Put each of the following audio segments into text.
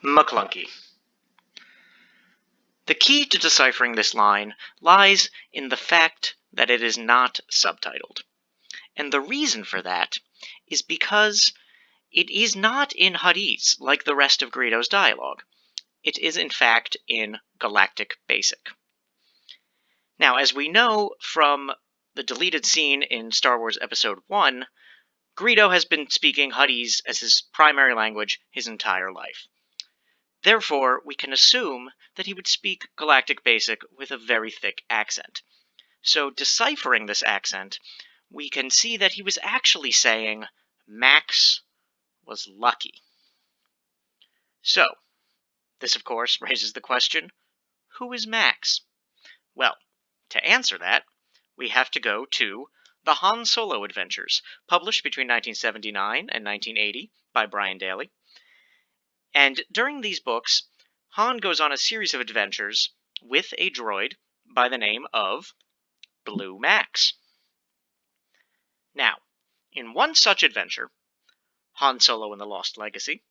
MACLUNKEY. The key to deciphering this line lies in the fact that it is not subtitled. And the reason for that is because it is not in Huttese like the rest of Greedo's dialogue. It is in fact in Galactic Basic. Now, as we know from the deleted scene in Star Wars Episode 1, Greedo has been speaking Huttese as his primary language his entire life. Therefore, we can assume that he would speak Galactic Basic with a very thick accent. So, deciphering this accent, we can see that he was actually saying, Max was lucky. So, this of course raises the question, who is Max? Well, to answer that, we have to go to the Han Solo Adventures, published between 1979 and 1980 by Brian Daley. And during these books, Han goes on a series of adventures with a droid by the name of Blue Max. Now, in one such adventure, Han Solo and the Lost Legacy,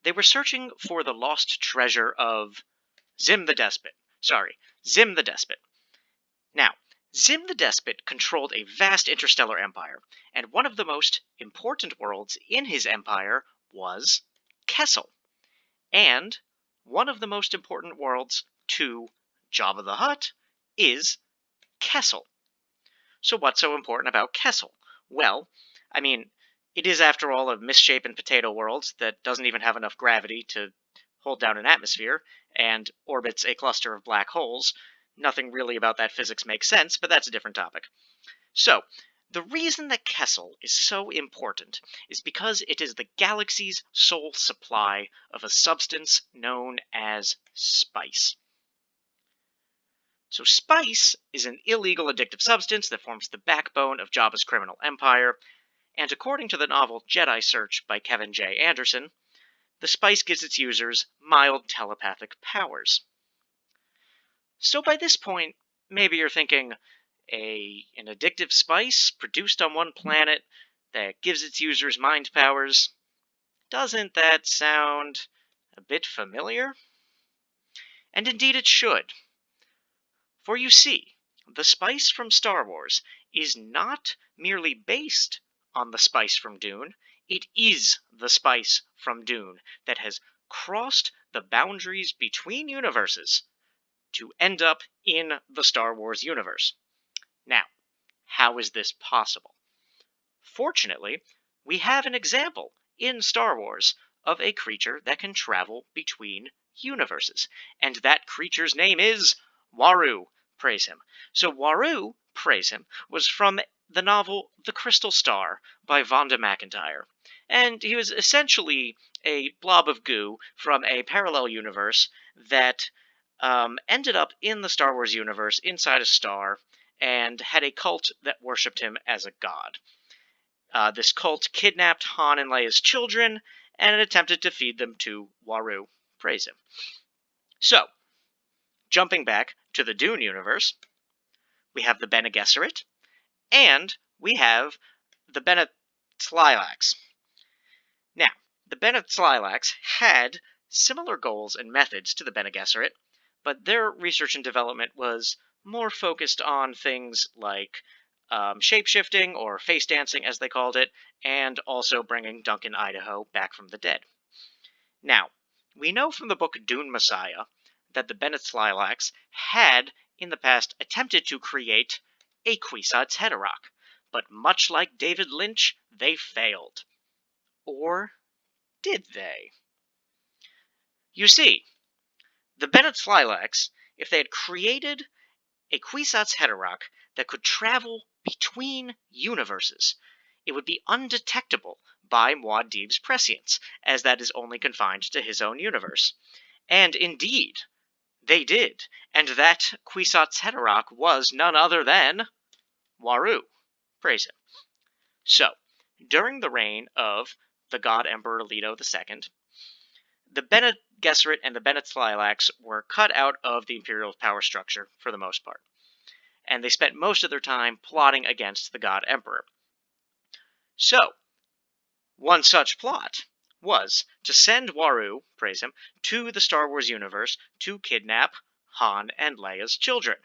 they were searching for the lost treasure of Zim the Despot. Now, Zim the Despot controlled a vast interstellar empire, and one of the most important worlds in his empire was KESSEL. And one of the most important worlds to Jabba the Hutt is KESSEL. So what's so important about KESSEL? Well, I mean, it is after all a misshapen potato world that doesn't even have enough gravity to hold down an atmosphere and orbits a cluster of black holes. Nothing really about that physics makes sense, but that's a different topic. So, the reason that KESSEL is so important is because it is the galaxy's sole supply of a substance known as spice. So spice is an illegal addictive substance that forms the backbone of Jabba's criminal empire, and according to the novel Jedi Search by Kevin J. Anderson, the spice gives its users mild telepathic powers. So by this point, maybe you're thinking, an addictive spice produced on one planet that gives its users mind powers. Doesn't that sound a bit familiar? And indeed it should. For you see, the spice from Star Wars is not merely based on the spice from Dune, it is the spice from Dune that has crossed the boundaries between universes to end up in the Star Wars universe. Now, how is this possible? Fortunately, we have an example in Star Wars of a creature that can travel between universes, and that creature's name is WARU. Praise him. So WARU, praise him, was from the novel The Crystal Star by Vonda McIntyre, and he was essentially a blob of goo from a parallel universe that ended up in the Star Wars universe inside a star and had a cult that worshipped him as a god. This cult kidnapped Han and Leia's children and attempted to feed them to WARU. Praise him. So, jumping back to the Dune universe, we have the Bene Gesserit, and we have the Bene Tleilax. Now, the Bene Tleilax had similar goals and methods to the Bene Gesserit, but their research and development was more focused on things like shape-shifting, or face dancing as they called it, and also bringing Duncan Idaho back from the dead. Now, we know from the book Dune Messiah that the Bene Tleilax had in the past attempted to create a Kwisatz Haderach, but much like David Lynch, they failed. Or did they? You see, the Bene Tleilax, if they had created a Kwisatz Haderach that could travel between universes, it would be undetectable by Muad'Dib's prescience, as that is only confined to his own universe. And indeed, they did, and that Kwisatz Haderach was none other than WARU. Praise him. So, during the reign of the God Emperor Leto II, the Bene Gesserit and the Bene Tleilax were cut out of the imperial power structure for the most part, and they spent most of their time plotting against the God Emperor. So, one such plot was to send WARU, praise him, to the Star Wars universe to kidnap Han and Leia's children,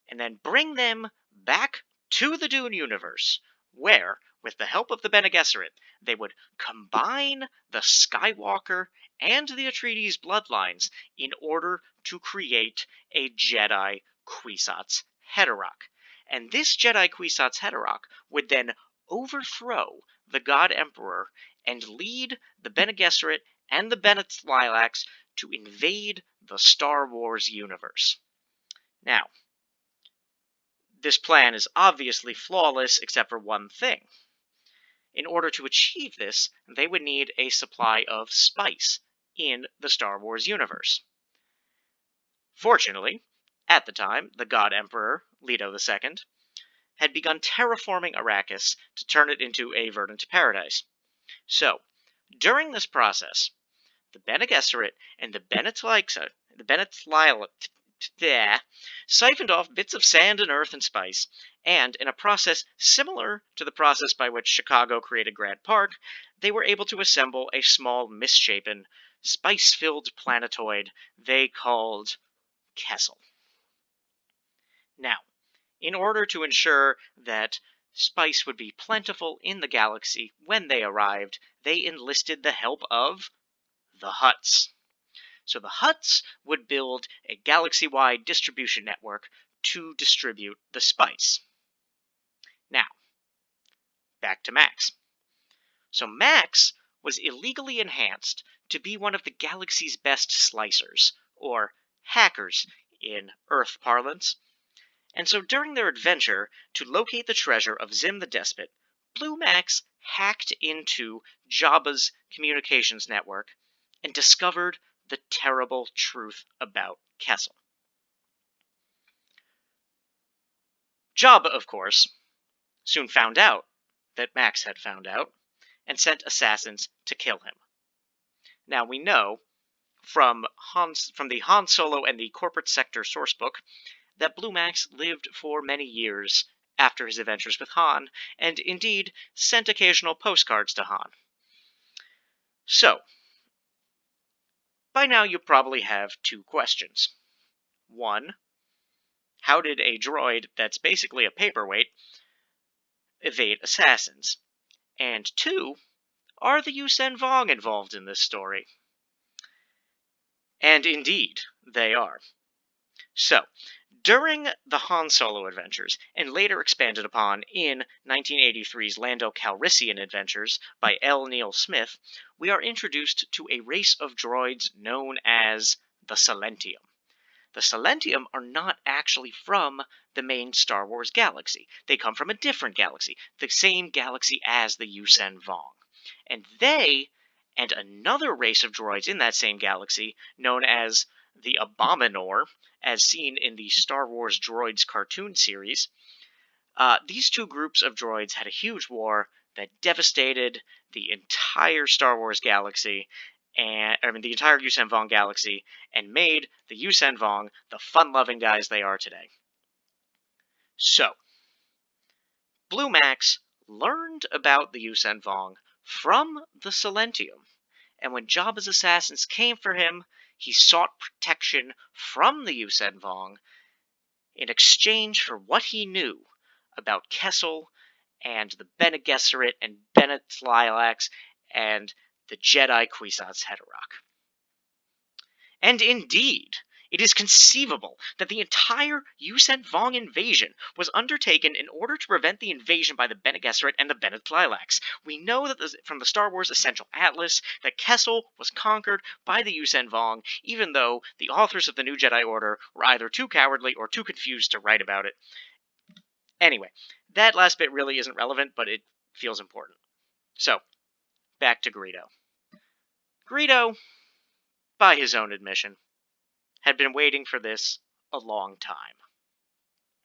and then bring them back to the Dune universe, where, with the help of the Bene Gesserit, they would combine the Skywalker and the Atreides bloodlines in order to create a Jedi Kwisatz Haderach. And this Jedi Kwisatz Haderach would then overthrow the God Emperor and lead the Bene Gesserit and the Bene Tleilax to invade the Star Wars universe. Now, this plan is obviously flawless except for one thing. In order to achieve this, they would need a supply of spice in the Star Wars universe. Fortunately, at the time, the God Emperor, Leto II, had begun terraforming Arrakis to turn it into a verdant paradise. So, during this process, the Bene Gesserit and the Bene Tleilax siphoned off bits of sand and earth and spice, and in a process similar to the process by which Chicago created Grant Park, they were able to assemble a small, misshapen, spice-filled planetoid they called KESSEL. Now, in order to ensure that spice would be plentiful in the galaxy when they arrived, they enlisted the help of the HUTTs. So the HUTTs would build a galaxy-wide distribution network to distribute the spice. Now, back to Max. So Max was illegally enhanced to be one of the galaxy's best slicers, or hackers in Earth parlance. And so during their adventure to locate the treasure of Zim the Despot, Blue Max hacked into JABBA's communications network and discovered the terrible truth about KESSEL. JABBA, of course, soon found out that Max had found out, and sent assassins to kill him. Now we know from the Han Solo and the Corporate Sector sourcebook that Blue Max lived for many years after his adventures with Han, and indeed sent occasional postcards to Han. So, by now you probably have two questions. One, how did a droid that's basically a paperweight evade assassins? And two, are the YUUZHAN VONG involved in this story? And indeed, they are. So, during the Han Solo adventures, and later expanded upon in 1983's Lando Calrissian Adventures by L. Neil Smith, we are introduced to a race of droids known as the Silentium. The Silentium are not actually from the main Star Wars galaxy. They come from a different galaxy, the same galaxy as the YUUZHAN VONG. And they, and another race of droids in that same galaxy, known as the ABOMINOR, as seen in the Star Wars Droids cartoon series, these two groups of droids had a huge war that devastated the entire Star Wars galaxy, the entire YUUZHAN VONG galaxy, and made the YUUZHAN VONG the fun-loving guys they are today. So, Blue Max learned about the YUUZHAN VONG from the Silentium, and when Jabba's assassins came for him, he sought protection from the YUUZHAN VONG in exchange for what he knew about KESSEL and the Bene Gesserit and Bene Tleilax and the Jedi Kwisatz Haderach. And indeed, it is conceivable that the entire YUUZHAN VONG invasion was undertaken in order to prevent the invasion by the Bene Gesserit and the Bene Tleilax. We know that from the Star Wars Essential Atlas that KESSEL was conquered by the YUUZHAN VONG, even though the authors of the New Jedi Order were either too cowardly or too confused to write about it. Anyway, that last bit really isn't relevant, but it feels important. So, back to Greedo. Greedo, by his own admission, had been waiting for this a long time.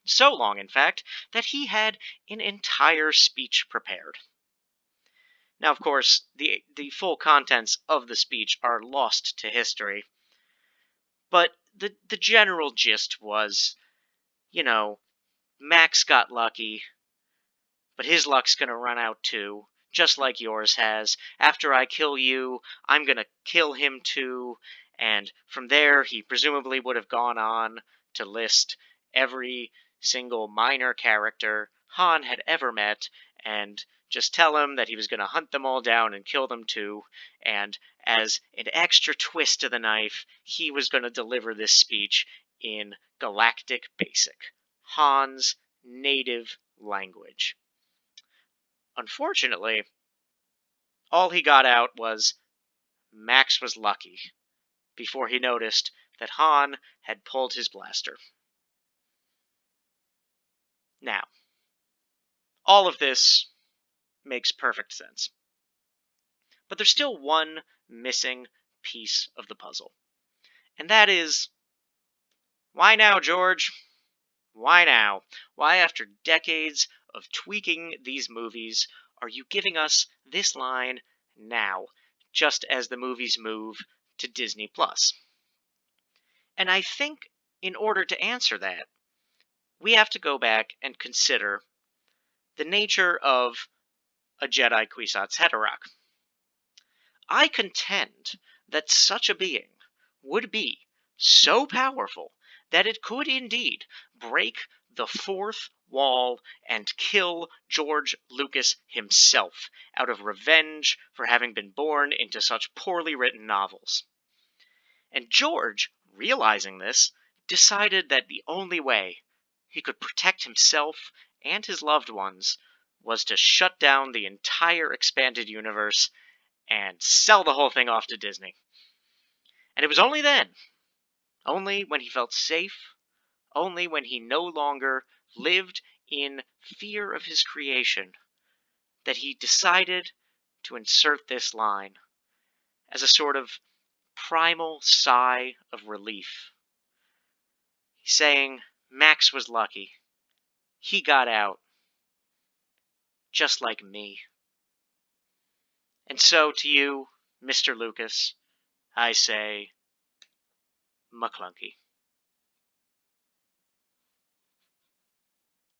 So long, in fact, that he had an entire speech prepared. Now, of course, the full contents of the speech are lost to history, but the general gist was, Max got lucky, but his luck's going to run out too, just like yours has. After I kill you, I'm gonna kill him too. And from there, he presumably would have gone on to list every single minor character Han had ever met and just tell him that he was going to hunt them all down and kill them too. And as an extra twist to the knife, he was going to deliver this speech in Galactic Basic, Han's native language. Unfortunately, all he got out was Max was lucky, before he noticed that Han had pulled his blaster. Now, all of this makes perfect sense. But there's still one missing piece of the puzzle. And that is, why now, George? Why now? Why, after decades of tweaking these movies, are you giving us this line now, just as the movies move to Disney+? And I think in order to answer that, we have to go back and consider the nature of a Jedi Kwisatz Haderach. I contend that such a being would be so powerful that it could indeed break the fourth wall and kill George Lucas himself out of revenge for having been born into such poorly written novels. And George, realizing this, decided that the only way he could protect himself and his loved ones was to shut down the entire expanded universe and sell the whole thing off to Disney. And it was only then, only when he felt safe, only when he no longer lived in fear of his creation, that he decided to insert this line as a sort of primal sigh of relief. He's saying Max was lucky. He got out, just like me. And so to you, Mr. Lucas, I say, MACLUNKEY.